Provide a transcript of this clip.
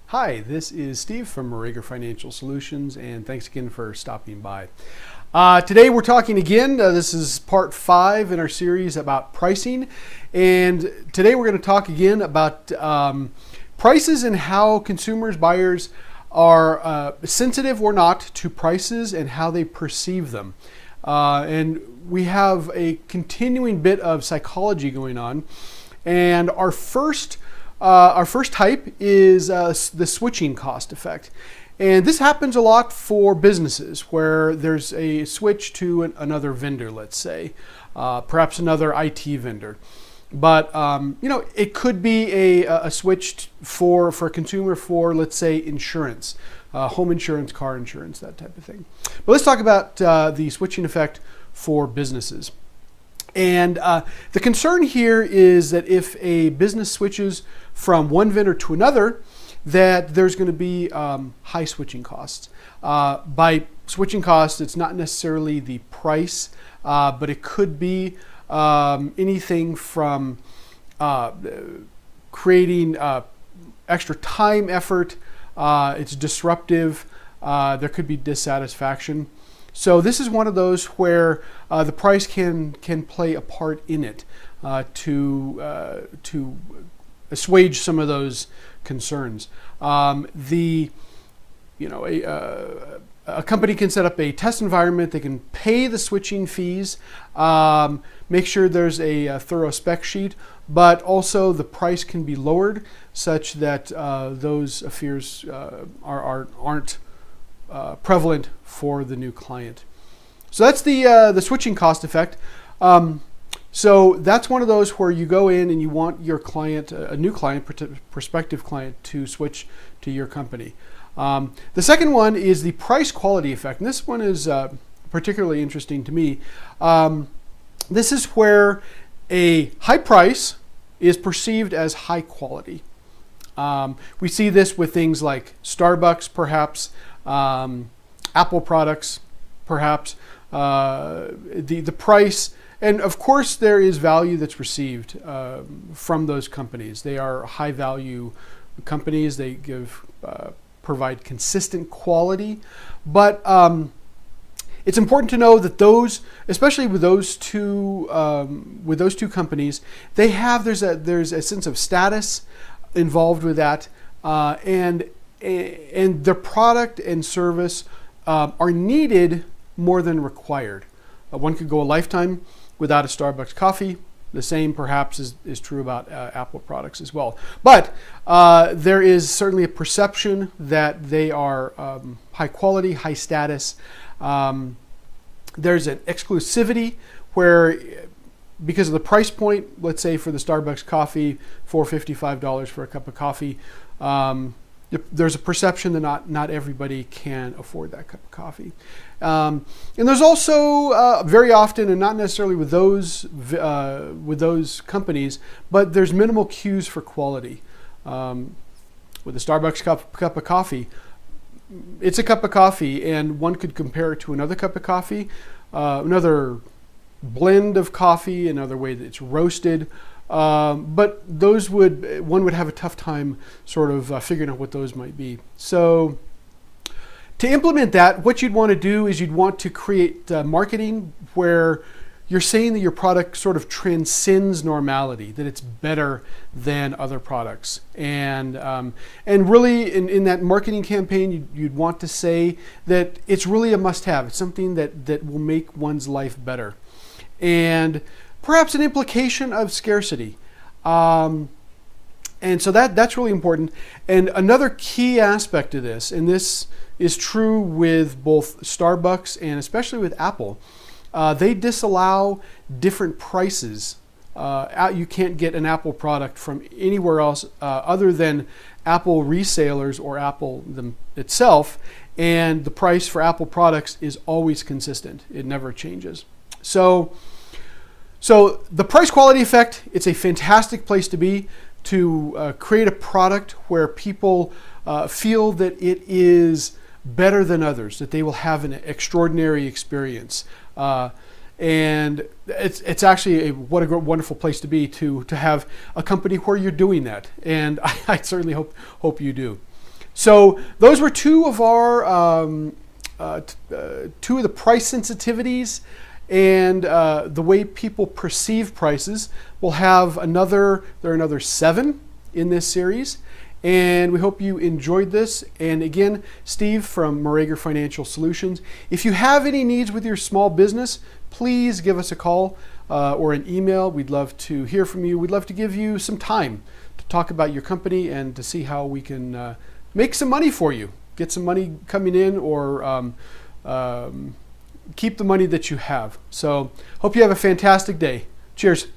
Hi, this is Steve from Morager Financial Solutions, and thanks again for stopping by. Today we're talking again, this is part 5 in our series about pricing, and today we're going to talk again about prices and how consumers, buyers are sensitive or not to prices and how they perceive them. And we have a continuing bit of psychology going on, and our first type is the switching cost effect. And this happens a lot for businesses where there's a switch to another vendor, let's say, perhaps another IT vendor. But it could be a switch for a consumer for, let's say, insurance, home insurance, car insurance, that type of thing. But let's talk about the switching effect for businesses. And the concern here is that if a business switches from one vendor to another, that there's going to be high switching costs. By switching costs, it's not necessarily the price, but it could be anything from creating extra time, effort. It's disruptive. There could be dissatisfaction. So this is one of those where the price can play a part in it to assuage some of those concerns. A company can set up a test environment. They can pay the switching fees, make sure there's a thorough spec sheet, but also the price can be lowered such that those fears aren't prevalent for the new client. So that's the switching cost effect. So that's one of those where you go in and you want your client, a new client, prospective client, to switch to your company. The second one is the price quality effect. And this one is particularly interesting to me. This is where a high price is perceived as high quality. We see this with things like Starbucks, perhaps, Apple products, perhaps, the price. And of course, there is value that's received from those companies. They are high value companies. They provide consistent quality. But it's important to know that those, especially with those two companies, there's a sense of status involved with that, and their product and service are needed more than required. One could go a lifetime without a Starbucks coffee. The same perhaps is true about Apple products as well. But there is certainly a perception that they are high quality, high status. There's an exclusivity where, because of the price point, let's say for the Starbucks coffee, $4.55 for a cup of coffee, there's a perception that not everybody can afford that cup of coffee. And there's also very often, and not necessarily with those companies, but there's minimal cues for quality. With a Starbucks cup of coffee, it's a cup of coffee, and one could compare it to another cup of coffee, another blend of coffee, another way that it's roasted. But one would have a tough time sort of figuring out what those might be. So to implement that, what you'd want to do is you'd want to create marketing where you're saying that your product sort of transcends normality, that it's better than other products. And really in that marketing campaign, you'd want to say that it's really a must-have. It's something that will make one's life better. And perhaps an implication of scarcity. And so that's really important. And another key aspect of this, and this is true with both Starbucks and especially with Apple, they disallow different prices. You can't get an Apple product from anywhere else other than Apple resellers or Apple itself. And the price for Apple products is always consistent. It never changes. So the price quality effect, it's a fantastic place to be, to create a product where people feel that it is better than others, that they will have an extraordinary experience. And it's actually what a wonderful place to be, to have a company where you're doing that. And I certainly hope you do. So those were two of our two of the price sensitivities and the way people perceive prices. We'll have there are another 7 in this series, and we hope you enjoyed this. And again, Steve from Morager Financial Solutions. If you have any needs with your small business, please give us a call or an email. We'd love to hear from you. We'd love to give you some time to talk about your company and to see how we can make some money for you, get some money coming in, or keep the money that you have. So hope you have a fantastic day. Cheers.